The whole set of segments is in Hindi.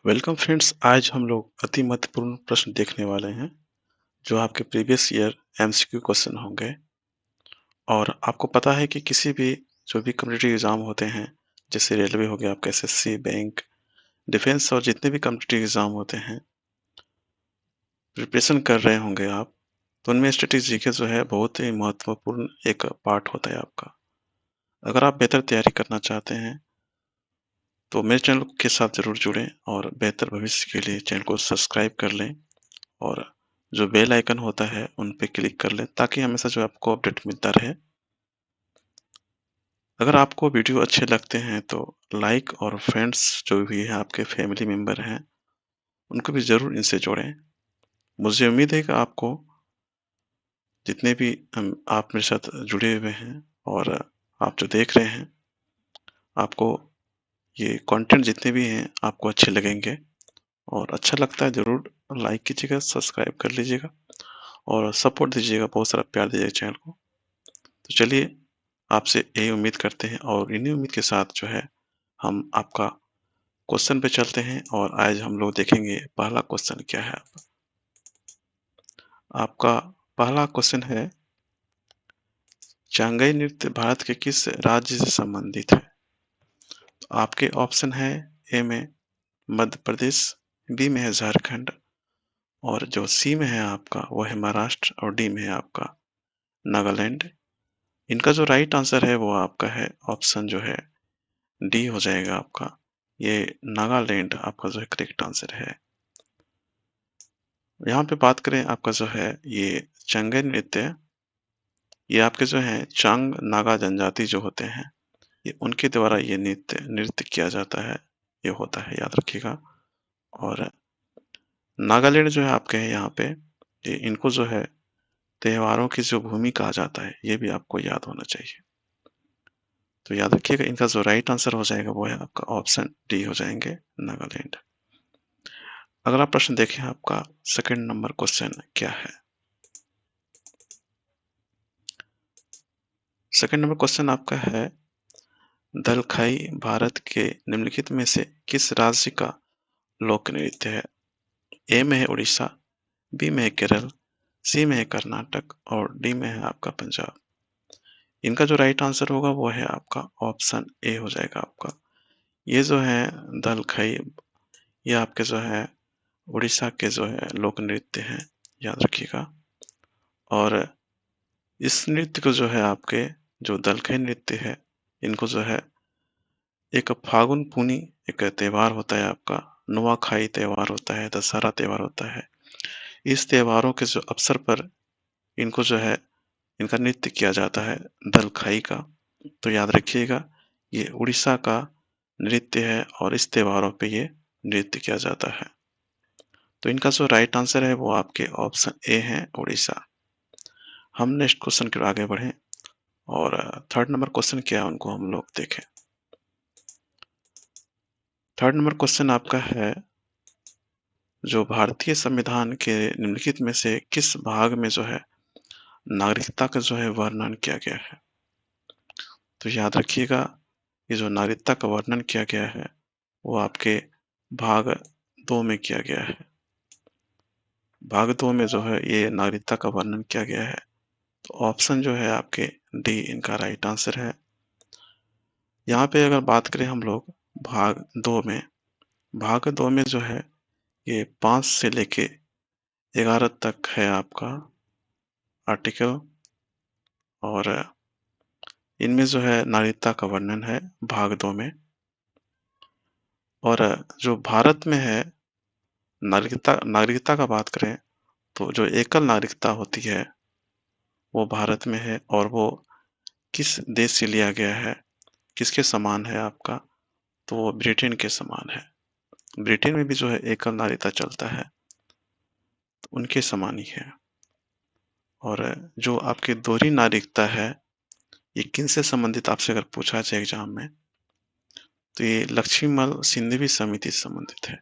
Welcome friends. आज हम लोग अति महत्वपूर्ण प्रश्न देखने वाले हैं जो आपके प्रीवियस ईयर एमसीक्यू क्वेश्चन होंगे। और आपको पता है कि किसी भी जो भी कम्पिटिटिव एग्जाम होते हैं, जैसे रेलवे हो गया, आपका एसएससी, बैंक, डिफेंस और जितने भी कम्पिटिटिव एग्जाम होते हैं, प्रिपरेशन कर रहे होंगे आप, तो उनमें स्ट्रेटेजी के जो है बहुत ही महत्वपूर्ण एक पार्ट होता है आपका। अगर आप बेहतर तैयारी करना चाहते हैं तो मेरे चैनल के साथ जरूर जुड़ें और बेहतर भविष्य के लिए चैनल को सब्सक्राइब कर लें और जो बेल आइकन होता है उन पे क्लिक कर लें ताकि हमेशा जो आपको अपडेट मिलता रहे। अगर आपको वीडियो अच्छे लगते हैं तो लाइक और फ्रेंड्स जो भी है आपके फैमिली मेंबर हैं उनको भी ज़रूर इनसे जोड़ें। मुझे उम्मीद है कि आपको जितने भी आप मेरे साथ जुड़े हुए हैं और आप जो देख रहे हैं, आपको ये कंटेंट जितने भी हैं आपको अच्छे लगेंगे। और अच्छा लगता है ज़रूर लाइक कीजिएगा, सब्सक्राइब कर लीजिएगा और सपोर्ट दीजिएगा, बहुत सारा प्यार दीजिएगा चैनल को। तो चलिए, आपसे यही उम्मीद करते हैं और इन्हीं उम्मीद के साथ जो है हम आपका क्वेश्चन पे चलते हैं। और आज हम लोग देखेंगे पहला क्वेश्चन क्या है। आपका पहला क्वेश्चन है, चांगई नृत्य भारत के किस राज्य से संबंधित है? आपके ऑप्शन है, ए में मध्य प्रदेश, बी में है झारखंड, और जो सी में है आपका वो है महाराष्ट्र, और डी में है आपका नागालैंड। इनका जो राइट आंसर है वो आपका है ऑप्शन जो है डी हो जाएगा आपका। ये नागालैंड आपका जो है करेक्ट आंसर है। यहाँ पे बात करें आपका जो है ये चांगेन नृत्य, ये आपके जो है चांग नागा जनजाति जो होते हैं, ये उनके द्वारा ये नृत्य नृत्य किया जाता है, ये होता है, याद रखिएगा। और नागालैंड जो है आपके यहाँ पे, ये इनको जो है त्योहारों की जो भूमि कहा जाता है, ये भी आपको याद होना चाहिए। तो याद रखिएगा, इनका जो राइट आंसर हो जाएगा वो है आपका ऑप्शन डी हो जाएंगे, नागालैंड। अगला प्रश्न देखें, आपका सेकंड नंबर क्वेश्चन क्या है। सेकंड नंबर क्वेश्चन आपका है, दलखाई भारत के निम्नलिखित में से किस राज्य का लोक नृत्य है? ए में है उड़ीसा, बी में है केरल, सी में है कर्नाटक, और डी में है आपका पंजाब। इनका जो राइट आंसर होगा वो है आपका ऑप्शन ए हो जाएगा आपका। ये जो है दलखाई, ये आपके जो है उड़ीसा के जो है लोक नृत्य हैं, याद रखिएगा। और इस नृत्य को जो है आपके जो दलखाई नृत्य है, इनको जो है एक फागुन पूनी एक त्योहार होता है आपका, नुआखाई त्योहार होता है, दशहरा त्योहार होता है। इस त्योहारों के जो अवसर पर इनको जो है इनका नृत्य किया जाता है, दलखाई का। तो याद रखिएगा, ये उड़ीसा का नृत्य है और इस त्योहारों पे ये नृत्य किया जाता है। तो इनका जो राइट आंसर है वो आपके ऑप्शन ए है, उड़ीसा। हम नेक्स्ट क्वेश्चन की ओर आगे बढ़ें और थर्ड नंबर क्वेश्चन क्या है उनको हम लोग देखें। थर्ड नंबर क्वेश्चन आपका है, जो भारतीय संविधान के निम्नलिखित में से किस भाग में जो है नागरिकता का जो है वर्णन किया गया है? तो याद रखिएगा, ये जो नागरिकता का वर्णन किया गया है वो आपके भाग 2 में किया गया है। भाग 2 में जो है ये नागरिकता का वर्णन किया गया है। तो ऑप्शन जो है आपके डी इनका राइट आंसर है। यहाँ पे अगर बात करें हम लोग भाग 2 में, भाग 2 में जो है ये 5 से लेके 11 तक है आपका आर्टिकल, और इनमें जो है नागरिकता का वर्णन है भाग 2 में। और जो भारत में है नागरिकता नागरिकता का बात करें तो जो एकल नागरिकता होती है वो भारत में है, और वो किस देश से लिया गया है, किसके समान है आपका, तो वो ब्रिटेन के समान है। ब्रिटेन में भी जो है एकल नागरिकता चलता है, तो उनके समान ही है। और जो आपकी दोहरी नागरिकता है, ये किन से संबंधित आपसे अगर पूछा जाए एग्जाम में, तो ये लक्ष्मीमल सिंधिवी समिति से संबंधित है।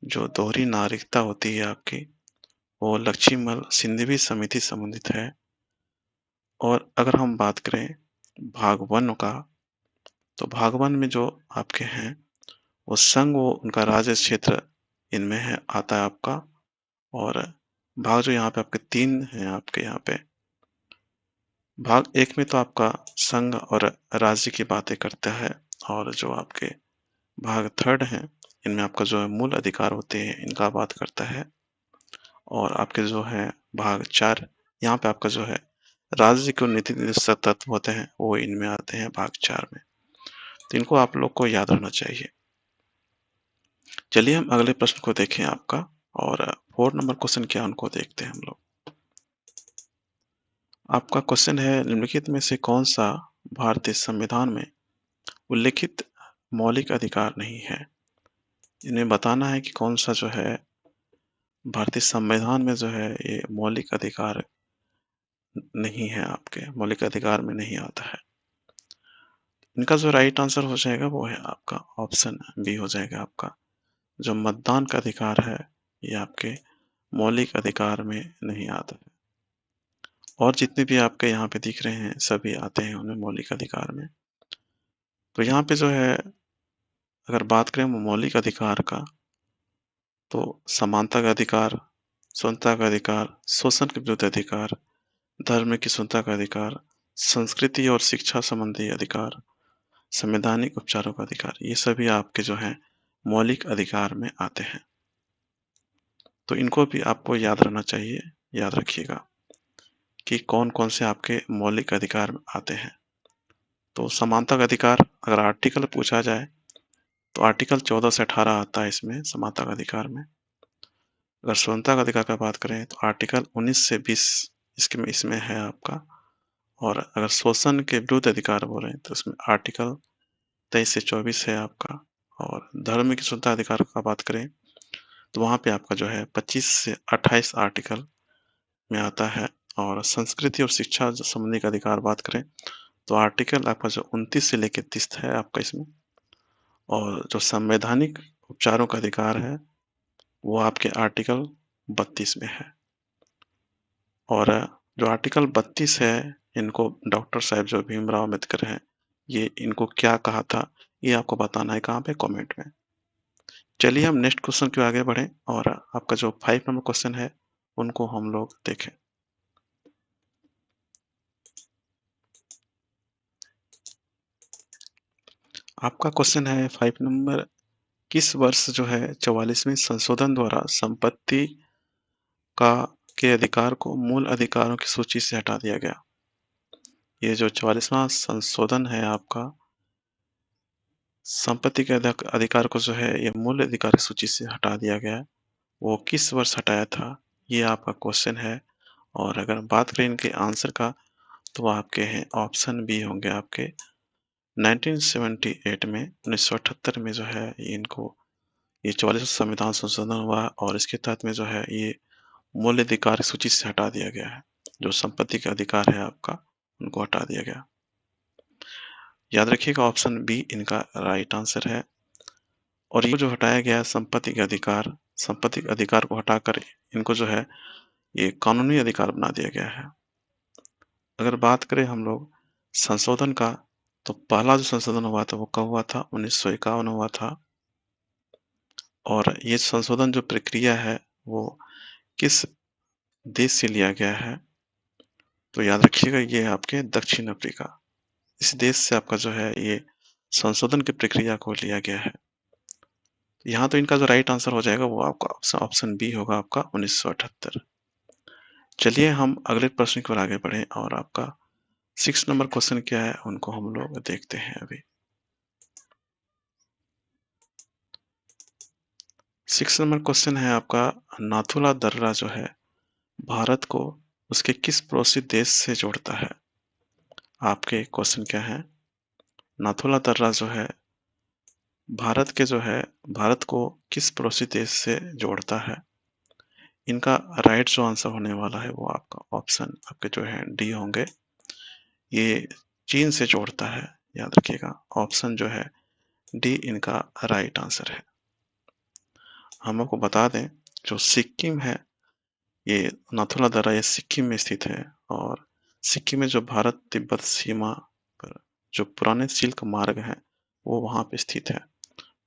जो दोहरी नागरिकता होती है आपकी, वो लक्ष्मीमल सिंधिवी समिति से संबंधित है। और अगर हम बात करें भाग 1 का, तो भाग 1 में जो आपके हैं वो संघ वो उनका राज्य क्षेत्र इनमें है आता है आपका। और भाग जो यहाँ पे आपके 3 हैं आपके यहाँ पे। भाग 1 में तो आपका संघ और राज्य की बातें करता है, और जो आपके भाग 3 है, इनमें आपका जो है मूल अधिकार होते हैं, इनका बात करता है। और आपके जो है भाग 4, यहाँ पे आपका जो है राज्य के नीति निर्देशक तत्व होते हैं, वो इनमें आते हैं भाग 4 में। तो इनको आप लोग को याद रखना चाहिए। चलिए हम अगले प्रश्न को देखें आपका, और 4 नंबर क्वेश्चन क्या है उनको देखते हैं हम लोग। आपका क्वेश्चन है, निम्नलिखित में से कौन सा भारतीय संविधान में उल्लिखित मौलिक अधिकार नहीं है? इन्हें बताना है कि कौन सा जो है भारतीय संविधान में जो है ये मौलिक अधिकार नहीं है, आपके मौलिक अधिकार में नहीं आता है। इनका जो राइट आंसर हो जाएगा वो है आपका ऑप्शन बी हो जाएगा आपका। जो मतदान का अधिकार है, ये आपके मौलिक अधिकार में नहीं आता है। और जितने भी आपके यहाँ पे दिख रहे हैं सभी आते हैं उनमें मौलिक अधिकार में। तो यहाँ पे जो है अगर बात करें मौलिक अधिकार का, तो समानता का अधिकार, स्वतंत्रता का अधिकार, शोषण के विरुद्ध अधिकार, धर्म की स्वतंत्रता का अधिकार, संस्कृति और शिक्षा संबंधी अधिकार, संवैधानिक उपचारों का अधिकार, ये सभी आपके जो हैं मौलिक अधिकार में आते हैं। तो इनको भी आपको याद रखना चाहिए, याद रखिएगा कि कौन-कौन से आपके मौलिक अधिकार आते हैं। तो समानता का अधिकार अगर आर्टिकल पूछा जाए, तो आर्टिकल 14 से 18 आता है इसमें समानता का अधिकार में। अगर स्वतंत्रता का अधिकार का बात करें तो आर्टिकल 19 से 20 इसमें है आपका। और अगर शोषण के विरुद्ध अधिकार बोल रहे हैं तो इसमें आर्टिकल 23 से 24 है आपका। और धर्म की स्वतंत्रता अधिकार का बात करें तो वहाँ पे आपका जो है 25 से 28 आर्टिकल में आता है। और संस्कृति और शिक्षा संबंधी का अधिकार बात करें तो आर्टिकल आपका जो 29 से लेकर 30 है आपका इसमें। और जो संवैधानिक उपचारों का अधिकार है वो आपके आर्टिकल 32 में है। और जो आर्टिकल 32 है, इनको डॉक्टर साहब जो भीमराव अम्बेडकर हैं, ये इनको क्या कहा था, ये आपको बताना है कहाँ पे, कमेंट में। चलिए हम नेक्स्ट क्वेश्चन की ओर आगे बढ़ें, और आपका जो 5 नंबर क्वेश्चन है उनको हम लोग देखें। आपका क्वेश्चन है 5 नंबर, किस वर्ष जो है 44वें संशोधन द्वारा संपत्ति का के अधिकार को मूल अधिकारों की सूची से हटा दिया गया? ये जो 44वां संशोधन है आपका, संपत्ति के अधिकार को जो है ये मूल अधिकार की सूची से हटा दिया गया है। वो किस वर्ष हटाया था, ये आपका क्वेश्चन है। और अगर बात करें इनके आंसर का, तो वो आपके हैं ऑप्शन बी होंगे आपके। 1978 में 1978 में जो है ये इनको ये 44वां संविधान संशोधन हुआ, और इसके तहत में जो है ये मूल अधिकार सूची से हटा दिया गया है। जो संपत्ति का अधिकार है आपका, उनको हटा दिया गया। याद रखिएगा ऑप्शन बी इनका राइट आंसर है। और ये जो हटाया गया है संपत्ति के अधिकार को हटाकर इनको जो है ये कानूनी अधिकार बना दिया गया है। अगर बात करें हम लोग संशोधन का, तो पहला जो संशोधन हुआ था वो कब हुआ था, 1951 हुआ था। और ये संशोधन जो प्रक्रिया है वो किस देश से लिया गया है, तो याद रखिएगा ये आपके दक्षिण अफ्रीका, इस देश से आपका जो है ये संशोधन की प्रक्रिया को लिया गया है। यहाँ तो इनका जो राइट आंसर हो जाएगा वो आपका ऑप्शन बी होगा आपका 1978। चलिए हम अगले प्रश्न की ओर आगे बढ़े, और आपका 6 नंबर क्वेश्चन क्या है उनको हम लोग देखते हैं अभी। 6 नंबर क्वेश्चन है आपका, नाथुला दर्रा जो है भारत को उसके किस पड़ोसी देश से जोड़ता है? आपके क्वेश्चन क्या है, नाथुला दर्रा जो है भारत को किस पड़ोसी देश से जोड़ता है? इनका राइट जो आंसर होने वाला है वो आपका ऑप्शन आपके जो है डी होंगे। ये चीन से जोड़ता है, याद रखिएगा ऑप्शन जो है डी इनका राइट आंसर है। हम आपको बता दें जो सिक्किम है, ये नाथुला दर्रा ये सिक्किम में स्थित है। और सिक्किम में जो भारत तिब्बत सीमा पर जो पुराने सिल्क मार्ग हैं वो वहाँ पे स्थित है।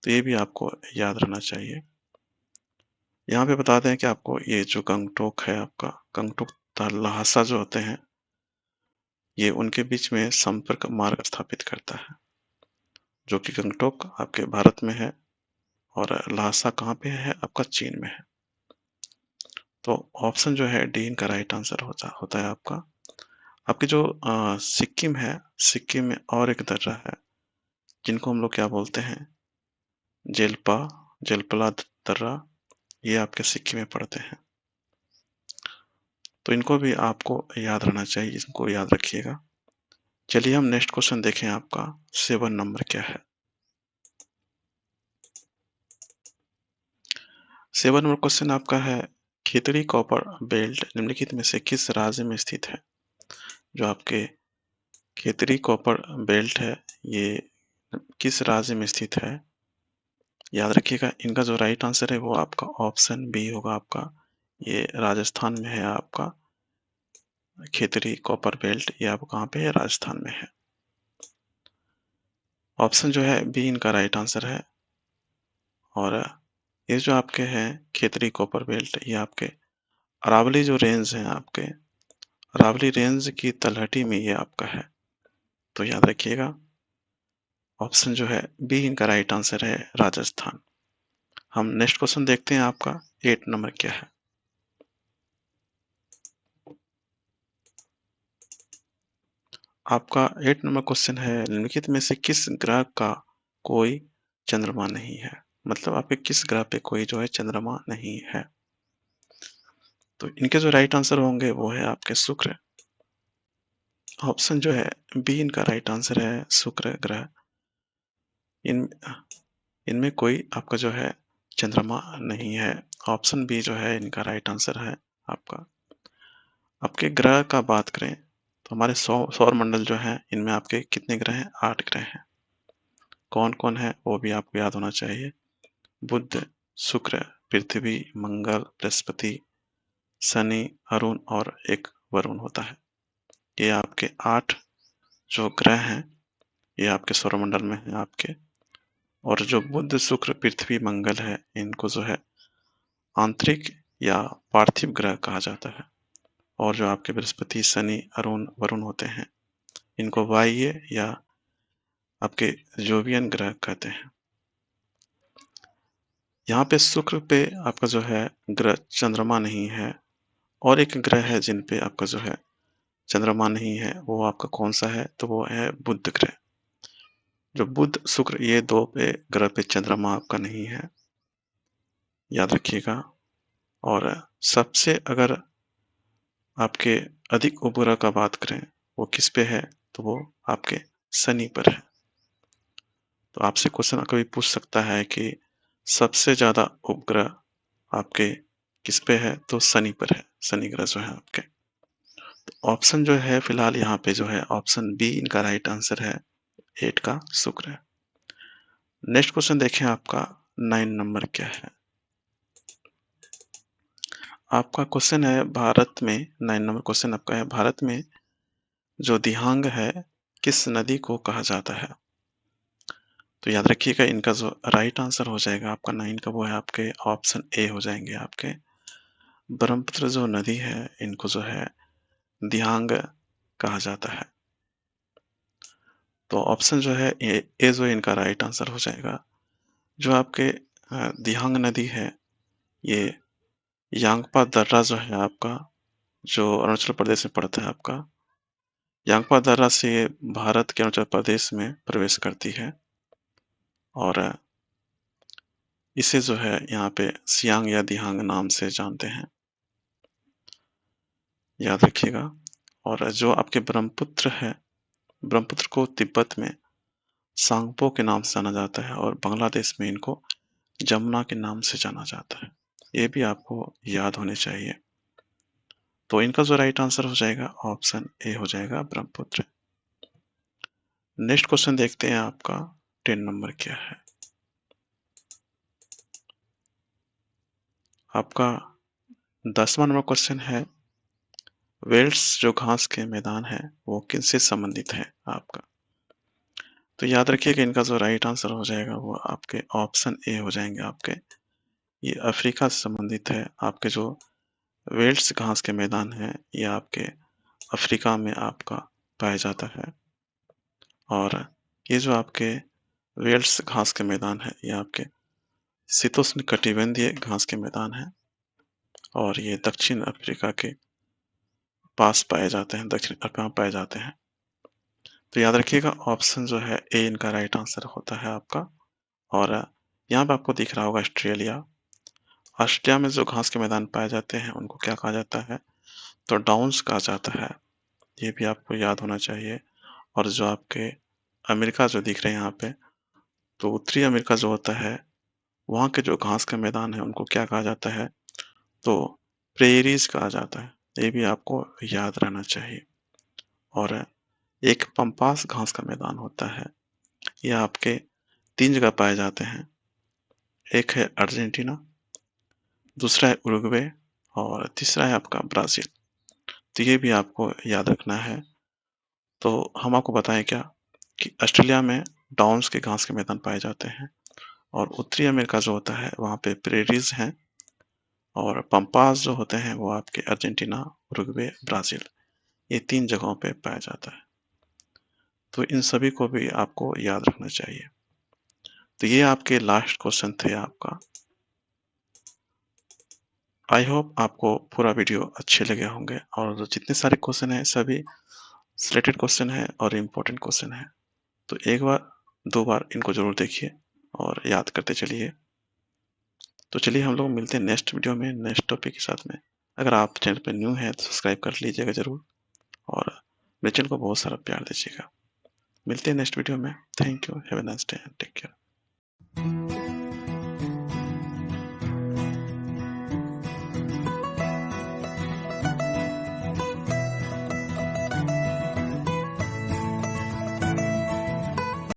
तो ये भी आपको याद रहना चाहिए। यहाँ पे बता दें कि आपको ये जो गंगटोक है आपका, गंगटोक तथा ल्हासा जो होते हैं, ये उनके बीच में संपर्क मार्ग स्थापित करता है, जो कि गंगटोक आपके भारत में है और ल्हासा कहाँ पे है? आपका चीन में है। तो ऑप्शन जो है डी इनका राइट आंसर होता होता है आपका। आपकी जो सिक्किम है, सिक्किम में और एक दर्रा है, जिनको हम लोग क्या बोलते हैं? जेल्पा, जेलपला दर्रा, ये आपके सिक्किम में पड़ते हैं। तो इनको भी आपको याद रहना चाहिए, इनको याद रखिएगा। चलिए हम नेक्स्ट क्वेश्चन देखें आपका 7 नंबर क्या है? 7 नंबर क्वेश्चन आपका है, खेतड़ी कॉपर बेल्ट निम्नलिखित में से किस राज्य में स्थित है? जो आपके खेतड़ी कॉपर बेल्ट है, ये किस राज्य में स्थित है? याद रखिएगा, इनका जो राइट आंसर है वो आपका ऑप्शन बी होगा आपका। ये राजस्थान में है आपका खेतड़ी कॉपर बेल्ट, ये आपको कहाँ पे है? राजस्थान में है। ऑप्शन जो है बी इनका राइट आंसर है। और ये जो आपके हैं खेतड़ी कॉपर बेल्ट, ये आपके अरावली जो रेंज है आपके, अरावली रेंज की तलहटी में ये आपका है। तो याद रखिएगा, ऑप्शन जो है बी इनका राइट आंसर है, राजस्थान। हम नेक्स्ट क्वेश्चन देखते हैं आपका 8 नंबर क्या है? आपका 8 नंबर क्वेश्चन है, निम्नलिखित में से किस ग्रह का कोई चंद्रमा नहीं है? मतलब आपके किस ग्रह पे कोई जो है चंद्रमा नहीं है? तो इनके जो राइट आंसर होंगे वो है आपके शुक्र। ऑप्शन जो है बी इनका राइट आंसर है, शुक्र ग्रह। इन इनमें कोई आपका जो है चंद्रमा नहीं है। ऑप्शन बी जो है इनका राइट आंसर है आपका। आपके ग्रह का बात करें तो हमारे सौर मंडल जो है, इनमें आपके कितने ग्रह हैं? 8 ग्रह हैं। कौन कौन है वो भी आपको याद होना चाहिए। बुध, शुक्र, पृथ्वी, मंगल, बृहस्पति, शनि, अरुण और एक वरुण होता है। ये आपके 8 जो ग्रह हैं, ये आपके सौरमंडल में है आपके। और जो बुध, शुक्र, पृथ्वी, मंगल है, इनको जो है आंतरिक या पार्थिव ग्रह कहा जाता है। और जो आपके बृहस्पति, शनि, अरुण, वरुण होते हैं, इनको बाह्य या आपके जोवियन ग्रह कहते हैं। यहाँ पे शुक्र पे आपका जो है ग्रह चंद्रमा नहीं है, और एक ग्रह है जिन पे आपका जो है चंद्रमा नहीं है, वो आपका कौन सा है? तो वो है बुध ग्रह। जो बुध, शुक्र, ये दो पे ग्रह पे चंद्रमा आपका नहीं है, याद रखिएगा। और सबसे अगर आपके अधिक उपग्रह का बात करें, वो किस पे है? तो वो आपके शनि पर है। तो आपसे क्वेश्चन कभी पूछ सकता है कि सबसे ज्यादा उपग्रह आपके किस पे है? तो शनि पर है, शनि ग्रह जो है आपके। तो ऑप्शन जो है फिलहाल यहाँ पे जो है ऑप्शन बी इनका राइट आंसर है, 8 का शुक्र है। नेक्स्ट क्वेश्चन देखें आपका 9 नंबर क्या है? आपका क्वेश्चन है भारत में, 9 नंबर क्वेश्चन आपका है, भारत में जो दिहांग है किस नदी को कहा जाता है? तो याद रखिएगा, इनका जो राइट आंसर हो जाएगा आपका 9 का, वो है आपके ऑप्शन ए हो जाएंगे आपके। ब्रह्मपुत्र जो नदी है, इनको जो है दिहांग कहा जाता है। तो ऑप्शन जो है ए जो इनका राइट आंसर हो जाएगा। जो आपके दिहांग नदी है, ये यांगपा दर्रा जो है आपका, जो अरुणाचल प्रदेश में पड़ता है आपका, यांगपा दर्रा से ये भारत के अरुणाचल प्रदेश में प्रवेश करती है। और इसे जो है यहाँ पे सियांग या दिहांग नाम से जानते हैं, याद रखिएगा। और जो आपके ब्रह्मपुत्र है, ब्रह्मपुत्र को तिब्बत में सांगपो के नाम से जाना जाता है, और बांग्लादेश में इनको जमुना के नाम से जाना जाता है। ये भी आपको याद होने चाहिए। तो इनका जो राइट आंसर हो जाएगा ऑप्शन ए हो जाएगा, ब्रह्मपुत्र। नेक्स्ट क्वेश्चन देखते हैं आपका 10 नंबर क्या है? आपका 10वां नंबर क्वेश्चन है, वेल्स जो घास के मैदान है वो किनसे संबंधित है आपका? तो याद रखिएगा इनका जो राइट आंसर हो जाएगा वो आपके ऑप्शन ए हो जाएँगे आपके। ये अफ्रीका से संबंधित है। आपके जो वेल्स घास के मैदान हैं, ये आपके अफ्रीका में आपका पाया जाता है। और ये जो आपके वेल्स घास के मैदान है, ये आपके शीतोष्णकटिबंधीय घास के मैदान हैं और ये दक्षिण अफ्रीका के पास पाए जाते हैं, दक्षिण अफ्रीका में पाए जाते हैं। तो याद रखिएगा ऑप्शन जो है ए इनका राइट आंसर होता है आपका। और यहाँ पे आपको दिख रहा होगा ऑस्ट्रेलिया। ऑस्ट्रेलिया में जो घास के मैदान पाए जाते हैं, उनको क्या कहा जाता है? तो डाउन्स कहा जाता है। ये भी आपको याद होना चाहिए। और जो आपके अमेरिका जो दिख रहे हैं यहाँ पे, तो उत्तरी अमेरिका जो होता है, वहाँ के जो घास के मैदान है, उनको क्या कहा जाता है? तो प्रेरीज कहा जाता है। ये भी आपको याद रहना चाहिए। और एक पम्पास घास का मैदान होता है। ये आपके 3 जगह पाए जाते हैं। एक है अर्जेंटीना, दूसरा है उरुग्वे और तीसरा है आपका ब्राज़ील। तो ये भी आपको याद रखना है। तो हम आपको बताएँ क्या कि ऑस्ट्रेलिया में डाउन्स के घास के मैदान पाए जाते हैं और उत्तरी अमेरिका जो होता है, वहाँ पे प्रेरीज़ हैं और पम्पास जो होते हैं, वो आपके अर्जेंटीना, उरुग्वे, ब्राज़ील, ये 3 जगहों पे पाया जाता है। तो इन सभी को भी आपको याद रखना चाहिए। तो ये आपके लास्ट क्वेश्चन थे आपका। आई होप आपको पूरा वीडियो अच्छे लगे होंगे और जितने सारे क्वेश्चन हैं सभी सिलेक्टेड क्वेश्चन हैं और इम्पोर्टेंट क्वेश्चन हैं। तो एक बार, 2 बार इनको ज़रूर देखिए और याद करते चलिए। तो चलिए हम लोग मिलते हैं नेक्स्ट वीडियो में नेक्स्ट टॉपिक के साथ में। अगर आप चैनल पे न्यू हैं तो सब्सक्राइब कर लीजिएगा ज़रूर और मेरे चैनल को बहुत सारा प्यार दीजिएगा। मिलते हैं नेक्स्ट वीडियो में। Thank you. Have a nice day and take care.